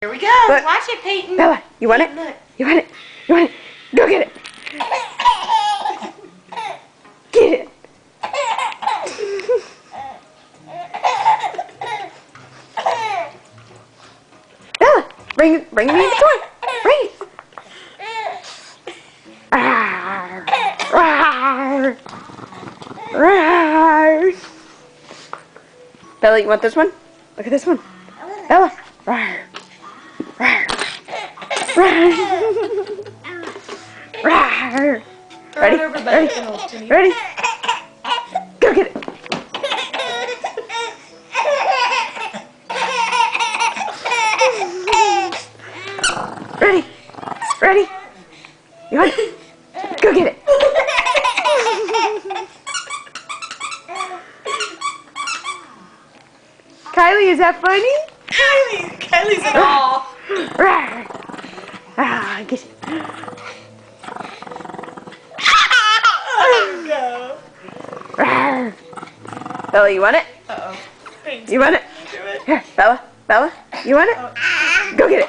Here we go. Look. Watch it, Peyton. Bella, you want it? Look. You want it? You want it? Go get it. Get it. Bella, bring me the toy. Bring it. Rawr, rawr, rawr. Bella, you want this one? Look at this one. Bella. Rawr, rawr, rawr. Rawr. Ready? Ready? Ready? Go get it. Ready? Ready? You want it? Go get it. Kylie, is that funny? Kylie's in awe. Rawr. Ah, get it. Go. Rawr. Bella, you want it? Uh-oh. You want it? Do it. Here, Bella. Bella, you want it? Go get it.